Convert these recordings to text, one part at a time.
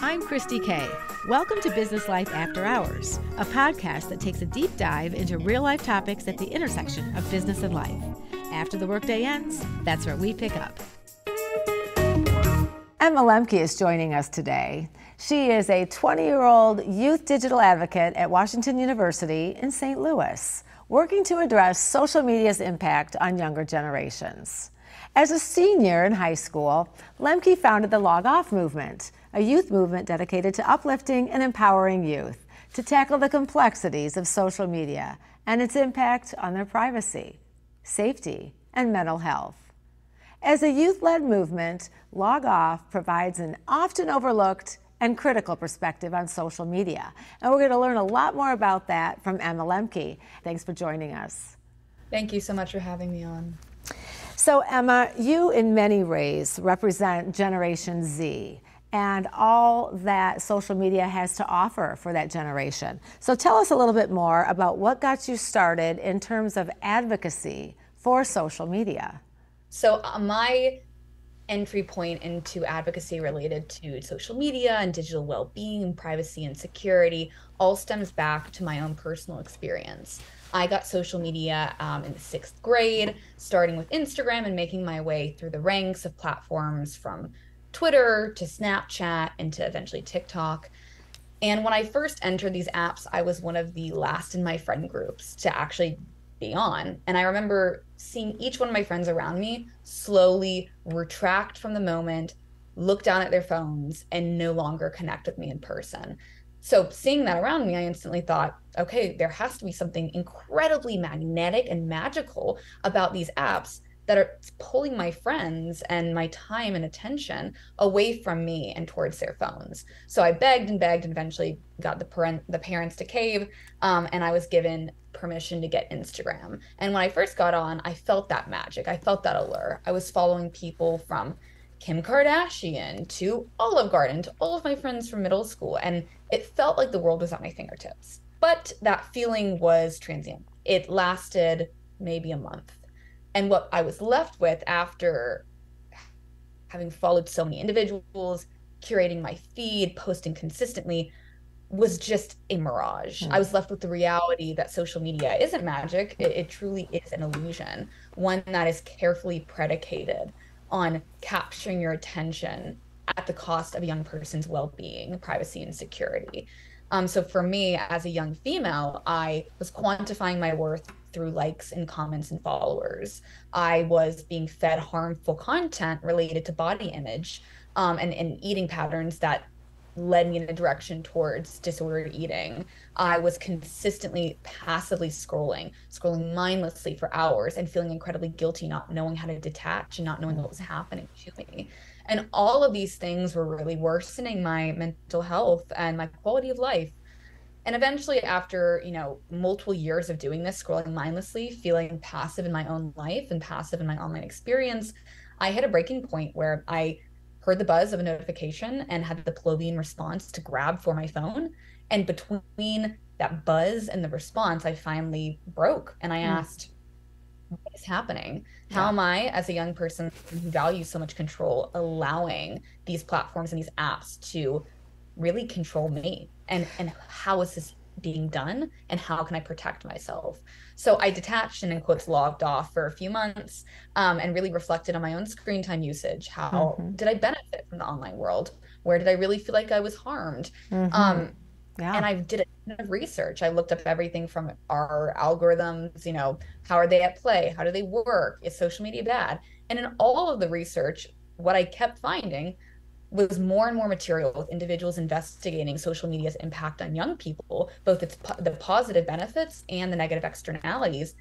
I'm Kristi Kay. Welcome to Business Life After Hours, a podcast that takes a deep dive into real-life topics at the intersection of business and life. After the workday ends, that's where we pick up. Emma Lembke is joining us today. She is a 20-year-old youth digital advocate at Washington University in St. Louis, working to address social media's impact on younger generations. As a senior in high school, Lembke founded the Log Off movement, a youth movement dedicated to uplifting and empowering youth to tackle the complexities of social media and its impact on their privacy, safety, and mental health. As a youth-led movement, Log Off provides an often overlooked and critical perspective on social media. And we're going to learn a lot more about that from Emma Lembke. Thanks for joining us. Thank you so much for having me on. So Emma, you in many ways represent Generation Z and all that social media has to offer for that generation. So tell us a little bit more about what got you started in terms of advocacy for social media. So my entry point into advocacy related to social media and digital well-being, privacy and security all stems back to my own personal experience. I got social media in the 6th grade, starting with Instagram and making my way through the ranks of platforms from Twitter to Snapchat and to eventually TikTok. And when I first entered these apps, I was one of the last in my friend groups to actually be on. And I remember seeing each one of my friends around me slowly retract from the moment, look down at their phones, and no longer connect with me in person. So seeing that around me, I instantly thought, okay, there has to be something incredibly magnetic and magical about these apps that are pulling my friends and my time and attention away from me and towards their phones. So I begged and eventually got the parents to cave, and I was given permission to get Instagram. And when I first got on, I felt that magic. I felt that allure. I was following people from Kim Kardashian to Olive Garden to all of my friends from middle school, and it felt like the world was at my fingertips. But that feeling was transient. It lasted maybe a month. And what I was left with after having followed so many individuals, curating my feed, posting consistently, was just a mirage. I was left with the reality that social media isn't magic. It truly is an illusion, one that is carefully predicated on capturing your attention at the cost of a young person's well-being, privacy, and security. So for me, as a young female, I was quantifying my worth through likes and comments and followers. I was being fed harmful content related to body image and eating patterns that led me in a direction towards disordered eating. I was consistently passively scrolling mindlessly for hours and feeling incredibly guilty, not knowing how to detach and not knowing what was happening to me. And all of these things were really worsening my mental health and my quality of life. And eventually, after, multiple years of doing this, scrolling mindlessly, feeling passive in my own life and passive in my online experience, I hit a breaking point where I heard the buzz of a notification and had the plebeian response to grab for my phone. And between that buzz and the response, I finally broke. And I asked, what is happening? How am I, as a young person who values so much control, allowing these platforms and these apps to really control me? And how is this being done? And how can I protect myself? So I detached and in quotes logged off for a few months and really reflected on my own screen time usage. How did I benefit from the online world? Where did I really feel like I was harmed? And I did a ton of research. I looked up everything from our algorithms, how are they at play? How do they work? Is social media bad? And in all of the research, what I kept finding was more and more material with individuals investigating social media's impact on young people, both the positive benefits and the negative externalities.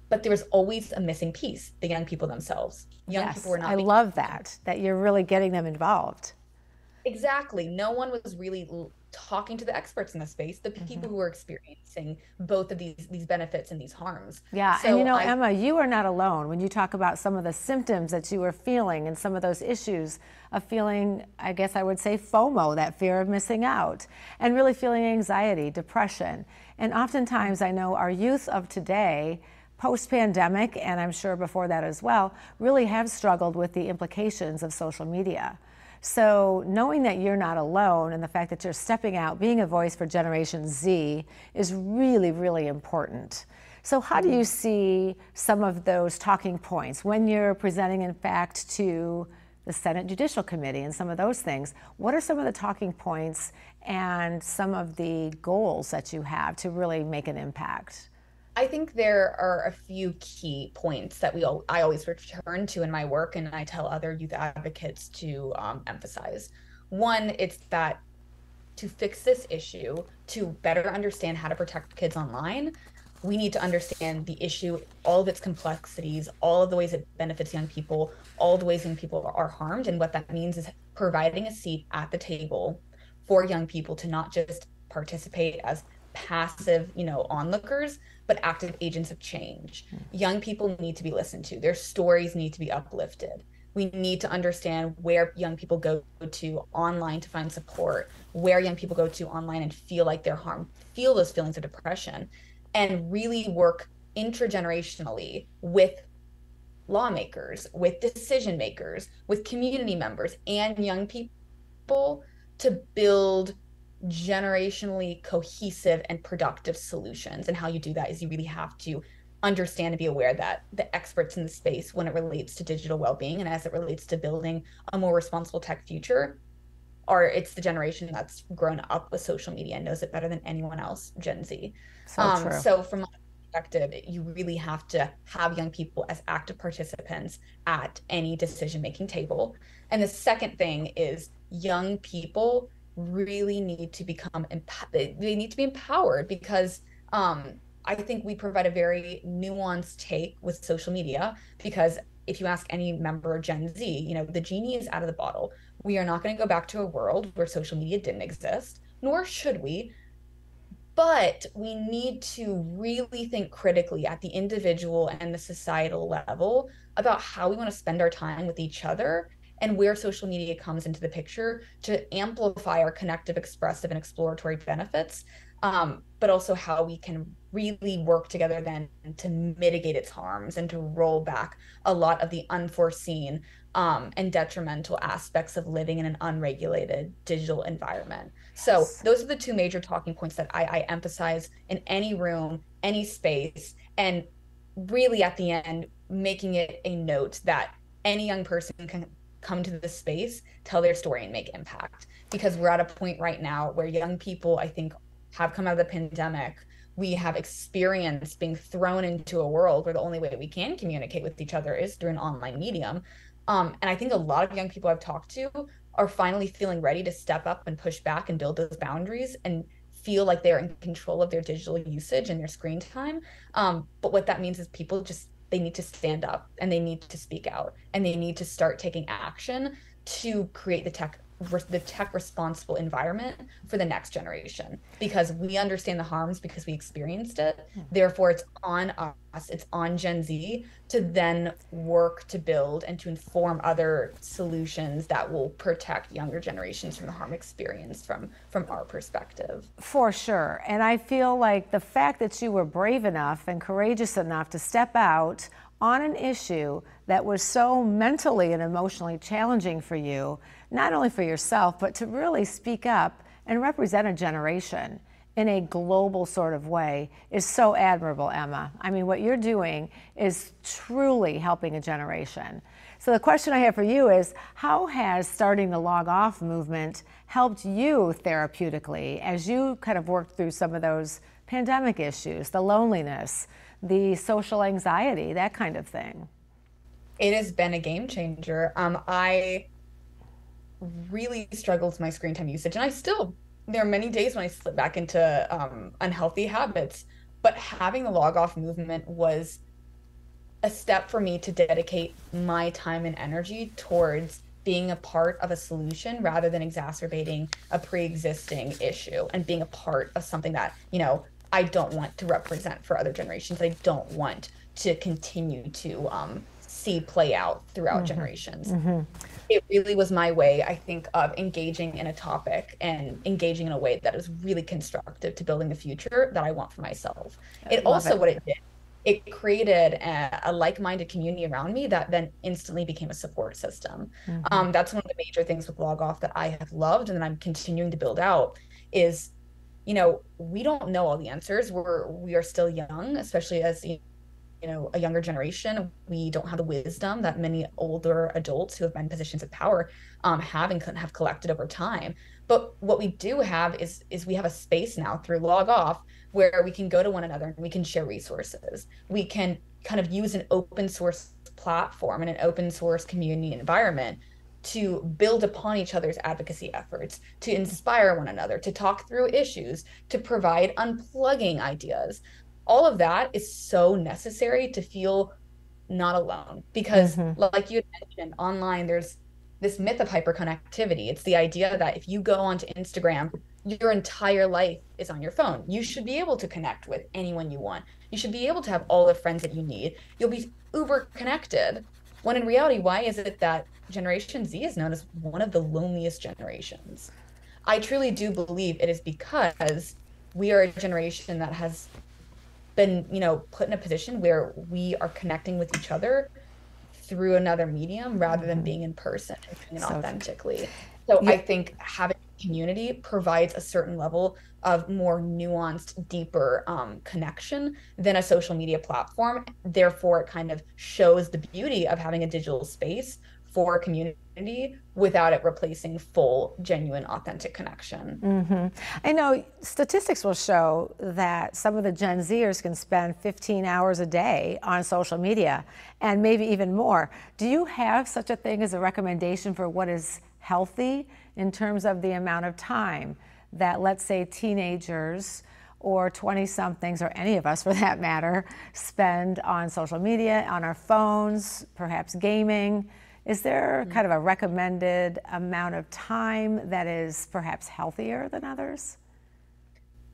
But there was always a missing piece, the young people themselves. Young people were not. I love that you're really getting them involved. Exactly. No one was really talking to the experts in the space, the people who were experiencing both of these benefits and these harms. Yeah, so, and Emma, you are not alone when you talk about some of the symptoms that you were feeling and some of those issues of feeling, I guess I would say, FOMO, that fear of missing out, and really feeling anxiety, depression. And oftentimes I know our youth of today, post-pandemic, and I'm sure before that as well, really have struggled with the implications of social media. So knowing that you're not alone and the fact that you're stepping out, being a voice for Generation Z is really, really important. So how do you see some of those talking points when you're presenting, in fact, to the Senate Judicial Committee and some of those things? What are some of the talking points and some of the goals that you have to really make an impact? I think there are a few key points that I always return to in my work, and I tell other youth advocates to emphasize. One, it's that to fix this issue, to better understand how to protect kids online, we need to understand the issue, all of its complexities, all of the ways it benefits young people, all the ways young people are harmed. And what that means is providing a seat at the table for young people to not just participate as passive, onlookers, but active agents of change. Young people need to be listened to. Their stories need to be uplifted. We need to understand where young people go to online to find support, where young people go to online and feel like they're harmed, feel those feelings of depression, and really work intergenerationally with lawmakers, with decision makers, with community members and young people to build generationally cohesive and productive solutions. And how you do that is you really have to understand and be aware that the experts in the space, when it relates to digital well-being and as it relates to building a more responsible tech future, it's the generation that's grown up with social media and knows it better than anyone else, Gen Z. So from my perspective, you really have to have young people as active participants at any decision-making table. And the second thing is young people really need to they need to be empowered, because I think we provide a very nuanced take with social media, because if you ask any member of Gen Z, the genie is out of the bottle. We are not going to go back to a world where social media didn't exist, nor should we. But we need to really think critically at the individual and the societal level about how we want to spend our time with each other, and where social media comes into the picture to amplify our connective, expressive, and exploratory benefits, but also how we can really work together then to mitigate its harms and to roll back a lot of the unforeseen and detrimental aspects of living in an unregulated digital environment. So those are the two major talking points that I emphasize in any room, any space, and really at the end, making it a note that any young person can come to this space, tell their story, and make impact. Because we're at a point right now where young people, I think, have come out of the pandemic. We have experienced being thrown into a world where the only way we can communicate with each other is through an online medium. And I think a lot of young people I've talked to are finally feeling ready to step up and push back and build those boundaries and feel like they're in control of their digital usage and their screen time. But what that means is they need to stand up and they need to speak out and they need to start taking action to create the tech responsible environment for the next generation, because we understand the harms because we experienced it. Therefore, it's on us, it's on Gen Z to then work to build and to inform other solutions that will protect younger generations from the harm experienced from our perspective. For sure. And I feel like the fact that you were brave enough and courageous enough to step out on an issue that was so mentally and emotionally challenging for you, not only for yourself, but to really speak up and represent a generation in a global sort of way is so admirable, Emma. I mean, what you're doing is truly helping a generation. So the question I have for you is, how has starting the Log Off movement helped you therapeutically as you kind of worked through some of those pandemic issues, the loneliness, the social anxiety, that kind of thing? It has been a game changer. I really struggled with my screen time usage, and there are many days when I slip back into unhealthy habits, but having the Log Off movement was a step for me to dedicate my time and energy towards being a part of a solution rather than exacerbating a pre-existing issue and being a part of something that, I don't want to represent for other generations. I don't want to continue to see play out throughout generations. It really was my way, I think, of engaging in a topic and engaging in a way that is really constructive to building the future that I want for myself. What it did it created a like-minded community around me that then instantly became a support system. That's one of the major things with Log Off that I have loved and that I'm continuing to build out is, we don't know all the answers. We are still young, especially as a younger generation. We don't have the wisdom that many older adults who have been in positions of power have and have collected over time. But what we do have is we have a space now through Log Off where we can go to one another and we can share resources. We can kind of use an open source platform and an open source community environment to build upon each other's advocacy efforts, to inspire one another, to talk through issues, to provide unplugging ideas. All of that is so necessary to feel not alone because like you had mentioned online, there's this myth of hyperconnectivity. It's the idea that if you go onto Instagram, your entire life is on your phone. You should be able to connect with anyone you want. You should be able to have all the friends that you need. You'll be uber connected. When in reality, why is it that Generation Z is known as one of the loneliest generations? I truly do believe it is because we are a generation that has been, put in a position where we are connecting with each other through another medium rather than being in person and doing it authentically. So I think having community provides a certain level of more nuanced, deeper connection than a social media platform. Therefore, it kind of shows the beauty of having a digital space for a community without it replacing full, genuine, authentic connection. I know statistics will show that some of the Gen Zers can spend 15 hours a day on social media and maybe even more. Do you have such a thing as a recommendation for what is healthy in terms of the amount of time that, let's say, teenagers or 20-somethings, or any of us for that matter, spend on social media, on our phones, perhaps gaming? Is there kind of a recommended amount of time that is perhaps healthier than others?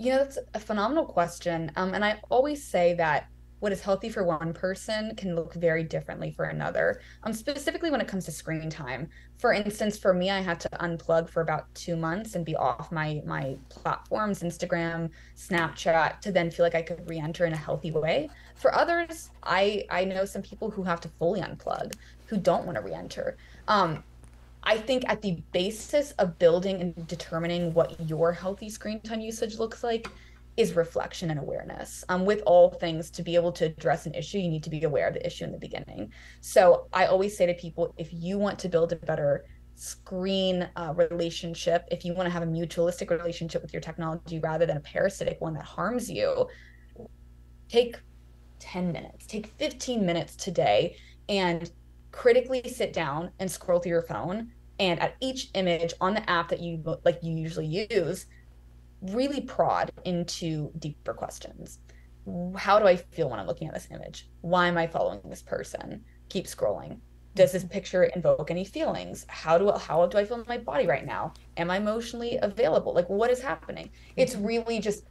That's a phenomenal question. And I always say that what is healthy for one person can look very differently for another, specifically when it comes to screen time. For instance, for me, I had to unplug for about 2 months and be off my platforms, Instagram, Snapchat, to then feel like I could re-enter in a healthy way. For others, I know some people who have to fully unplug, who don't want to re-enter. I think at the basis of building and determining what your healthy screen time usage looks like is reflection and awareness. With all things, to be able to address an issue, you need to be aware of the issue in the beginning. So I always say to people, if you want to build a better screen relationship, if you want to have a mutualistic relationship with your technology rather than a parasitic one that harms you, take 10 minutes, take 15 minutes today and critically sit down and scroll through your phone. And at each image on the app that you usually use, really prod into deeper questions. How do I feel when I'm looking at this image? Why am I following this person? Keep scrolling. Does this picture invoke any feelings? How do I feel in my body right now? Am I emotionally available? Like, what is happening? It's really just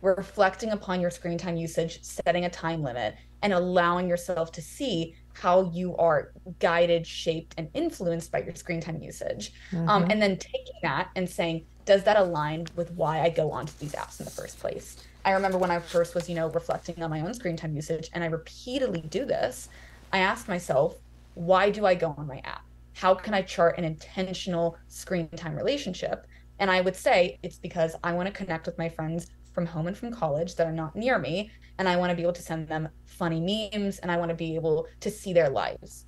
reflecting upon your screen time usage, setting a time limit, and allowing yourself to see how you are guided, shaped, and influenced by your screen time usage. And then taking that and saying, does that align with why I go onto these apps in the first place? I remember when I first was, reflecting on my own screen time usage, and I repeatedly do this, I asked myself, why do I go on my app? How can I chart an intentional screen time relationship? And I would say it's because I want to connect with my friends from home and from college that are not near me. And I want to be able to send them funny memes, and I want to be able to see their lives.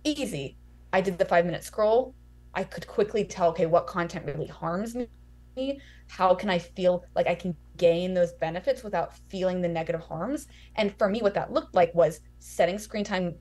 Easy. I did the 5-minute scroll. I could quickly tell, okay, what content really harms me? How can I feel like I can gain those benefits without feeling the negative harms? And for me, what that looked like was setting screen time,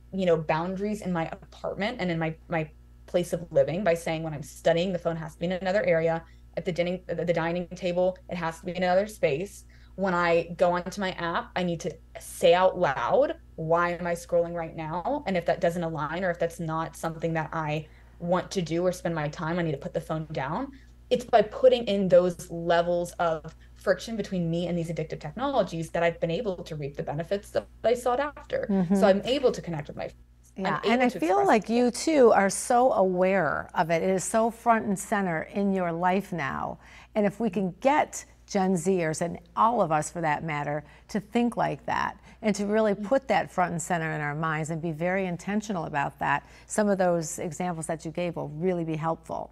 boundaries in my apartment and in my place of living by saying, when I'm studying, the phone has to be in another area. At the dining table, it has to be in another space. When I go onto my app, I need to say out loud, why am I scrolling right now? And if that doesn't align, or if that's not something that I want to do or spend my time, I need to put the phone down. It's by putting in those levels of friction between me and these addictive technologies that I've been able to reap the benefits that I sought after. So I'm able to connect with my friends. Yeah, and I feel like you too are so aware of it. It is so front and center in your life now. And if we can get Gen Zers, and all of us for that matter, to think like that and to really put that front and center in our minds and be very intentional about that. Some of those examples that you gave will really be helpful.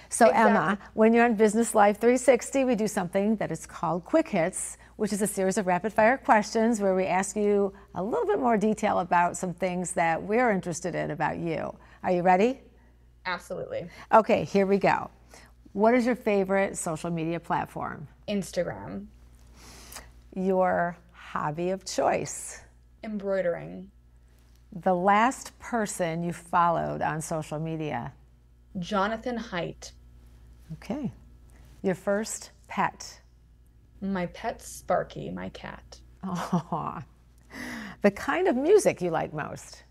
So Exactly. Emma, when you're on Business Life 360, we do something that is called Quick Hits, which is a series of rapid fire questions where we ask you a little bit more detail about some things that we're interested in about you. Are you ready? Absolutely. Okay, here we go. What is your favorite social media platform? Instagram. Your hobby of choice? Embroidering. The last person you followed on social media? Jonathan Haidt. Okay. Your first pet? My pet Sparky, my cat. Oh. The kind of music you like most?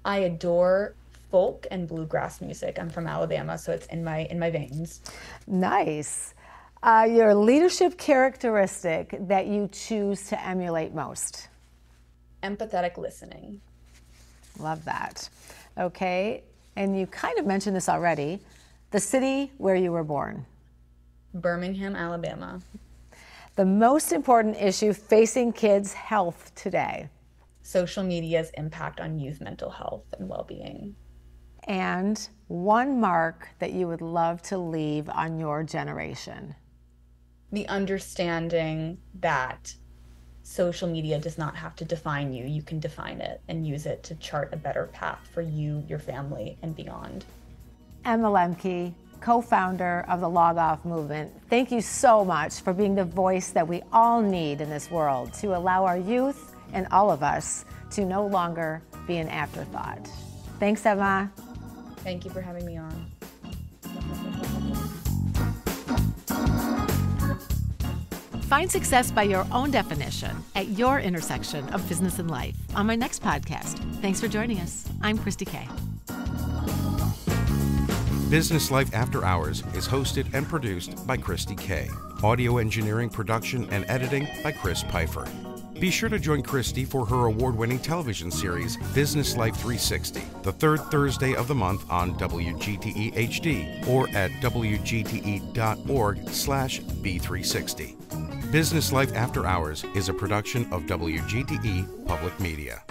I adore folk and bluegrass music. I'm from Alabama, so it's in my veins. Nice. Your leadership characteristic that you choose to emulate most? Empathetic listening. Love that. Okay, and you kind of mentioned this already. The city where you were born? Birmingham, Alabama. The most important issue facing kids' health today? Social media's impact on youth mental health and well-being. And one mark that you would love to leave on your generation? The understanding that social media does not have to define you. You can define it and use it to chart a better path for you, your family, and beyond. Emma Lembke, co-founder of the Log Off movement, thank you so much for being the voice that we all need in this world to allow our youth and all of us to no longer be an afterthought. Thanks, Emma. Thank you for having me on. Find success by your own definition at your intersection of business and life on my next podcast. Thanks for joining us. I'm Kristi Kay. Business Life After Hours is hosted and produced by Kristi Kay. Audio engineering, production, and editing by Chris Pfeiffer. Be sure to join Kristi for her award-winning television series, Business Life 360, the third Thursday of the month on WGTE HD or at wgte.org/B360. Business Life After Hours is a production of WGTE Public Media.